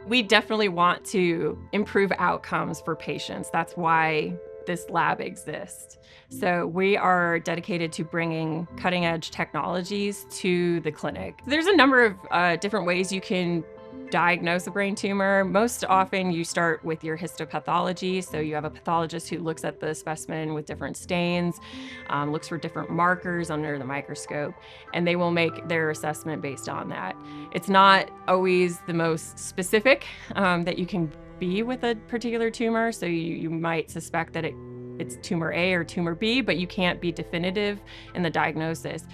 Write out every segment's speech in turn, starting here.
We definitely want to improve outcomes for patients. That's why this lab exists. So we are dedicated to bringing cutting edge technologies to the clinic. There's a number of different ways you can diagnose a brain tumor. Most often you start with your histopathology. So you have a pathologist who looks at the specimen with different stains, looks for different markers under the microscope, and they will make their assessment based on that. It's not always the most specific that you can be with a particular tumor. So you might suspect that it's tumor A or tumor B, but you can't be definitive in the diagnosis.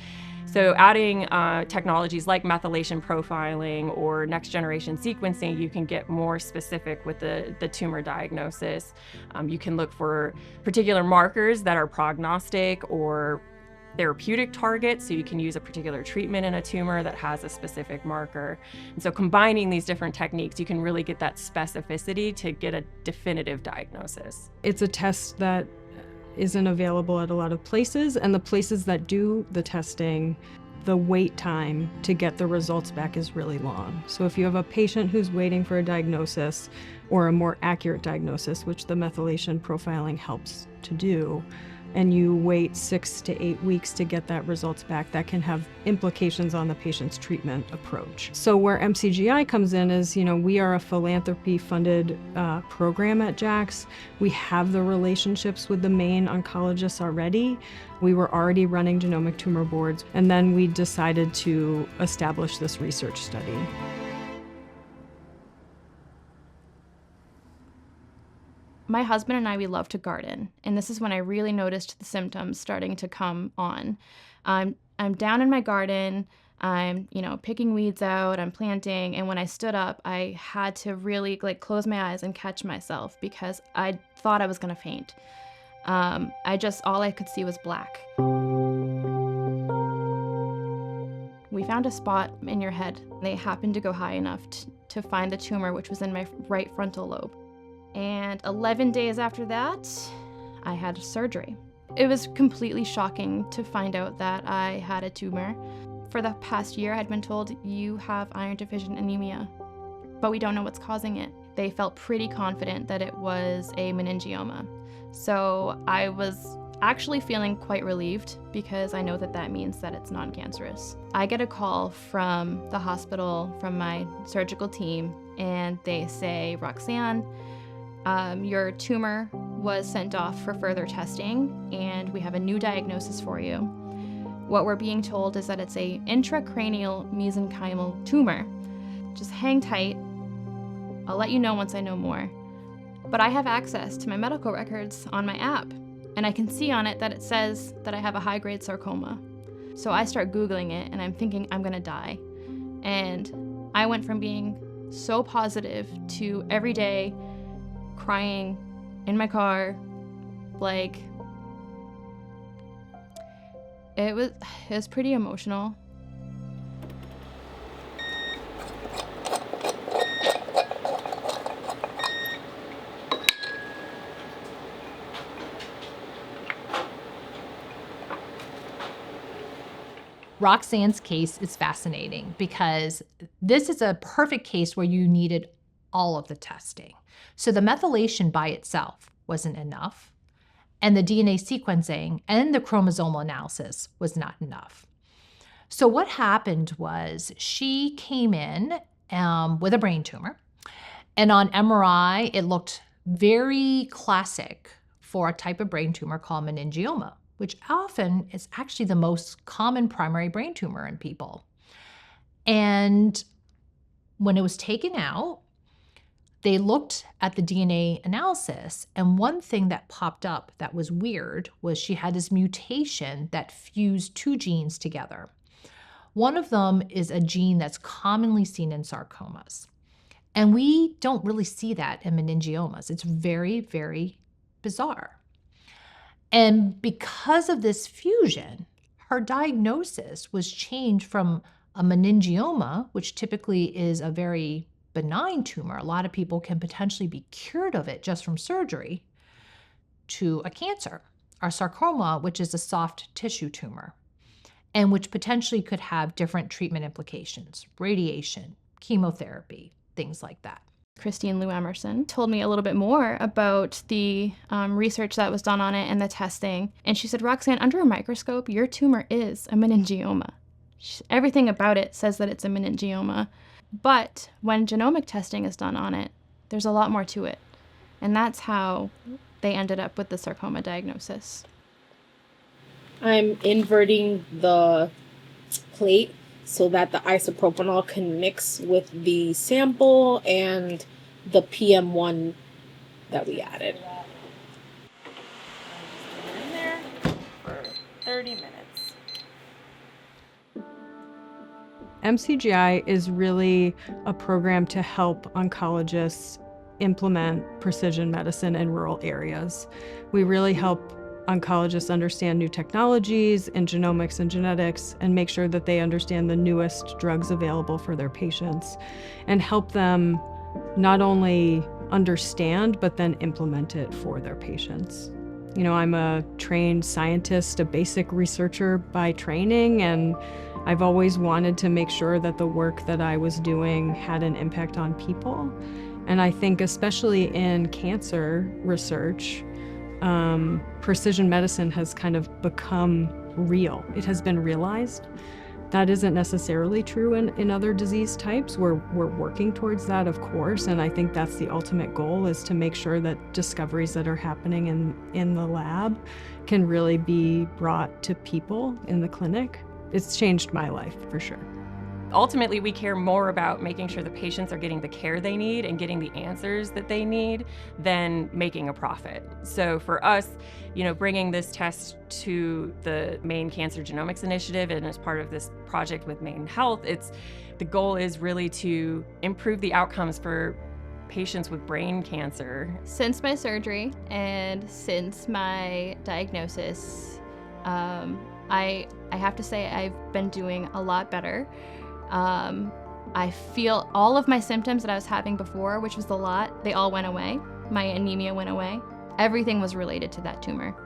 So adding technologies like methylation profiling or next generation sequencing, you can get more specific with the tumor diagnosis. You can look for particular markers that are prognostic or therapeutic targets, so you can use a particular treatment in a tumor that has a specific marker. And so combining these different techniques, you can really get that specificity to get a definitive diagnosis. It's a test that isn't available at a lot of places, and the places that do the testing, the wait time to get the results back is really long. So if you have a patient who's waiting for a diagnosis or a more accurate diagnosis, which the methylation profiling helps to do, and you wait 6 to 8 weeks to get that results back, that can have implications on the patient's treatment approach. So where MCGI comes in is, we are a philanthropy-funded program at JAX. We have the relationships with the main oncologists already. We were already running genomic tumor boards, and then we decided to establish this research study. My husband and I, we love to garden, and this is when I really noticed the symptoms starting to come on. I'm down in my garden, I'm, picking weeds out, I'm planting, and when I stood up, I had to really close my eyes and catch myself because I thought I was gonna faint. All I could see was black. We found a spot in your head. They happened to go high enough to find the tumor, which was in my right frontal lobe. And 11 days after that, I had surgery. It was completely shocking to find out that I had a tumor. For the past year, I'd been told, you have iron deficient anemia, but we don't know what's causing it. They felt pretty confident that it was a meningioma. So I was actually feeling quite relieved because I know that means that it's non-cancerous. I get a call from the hospital, from my surgical team, and they say, Roxanne, your tumor was sent off for further testing, and we have a new diagnosis for you. What we're being told is that it's a intracranial mesenchymal tumor. Just hang tight. I'll let you know once I know more. But I have access to my medical records on my app, and I can see on it that it says that I have a high-grade sarcoma. So I start Googling it, and I'm thinking I'm gonna die. And I went from being so positive to every day crying in my car, it was pretty emotional. Roxanne's case is fascinating because this is a perfect case where you needed all of the testing. So the methylation by itself wasn't enough, and the DNA sequencing and the chromosomal analysis was not enough. So what happened was she came in with a brain tumor, and on MRI, it looked very classic for a type of brain tumor called meningioma, which often is actually the most common primary brain tumor in people. And when it was taken out, they looked at the DNA analysis, and one thing that popped up that was weird was she had this mutation that fused two genes together. One of them is a gene that's commonly seen in sarcomas. And we don't really see that in meningiomas. It's very, very bizarre. And because of this fusion, her diagnosis was changed from a meningioma, which typically is a very benign tumor, a lot of people can potentially be cured of it just from surgery, to a cancer, or sarcoma, which is a soft tissue tumor. and which potentially could have different treatment implications, radiation, chemotherapy, things like that. Christine Lou Emerson told me a little bit more about the research that was done on it and the testing. And she said, Roxanne, under a microscope, your tumor is a meningioma. Everything about it says that it's a meningioma. But when genomic testing is done on it, there's a lot more to it. And that's how they ended up with the sarcoma diagnosis. I'm inverting the plate so that the isopropanol can mix with the sample and the PM1 that we added. In there for 30 minutes. MCGI is really a program to help oncologists implement precision medicine in rural areas. We really help oncologists understand new technologies in genomics and genetics and make sure that they understand the newest drugs available for their patients and help them not only understand but then implement it for their patients. You know, I'm a trained scientist, a basic researcher by training, and I've always wanted to make sure that the work that I was doing had an impact on people. And I think especially in cancer research, precision medicine has kind of become real. It has been realized. That isn't necessarily true in other disease types. We're working towards that, of course, and I think that's the ultimate goal, is to make sure that discoveries that are happening in the lab can really be brought to people in the clinic. It's changed my life, for sure. Ultimately, we care more about making sure the patients are getting the care they need and getting the answers that they need than making a profit. So for us, you know, bringing this test to the Maine Cancer Genomics Initiative and as part of this project with Maine Health, the goal is really to improve the outcomes for patients with brain cancer. Since my surgery and since my diagnosis, I have to say I've been doing a lot better. I feel all of my symptoms that I was having before, which was a lot, they all went away. My anemia went away. Everything was related to that tumor.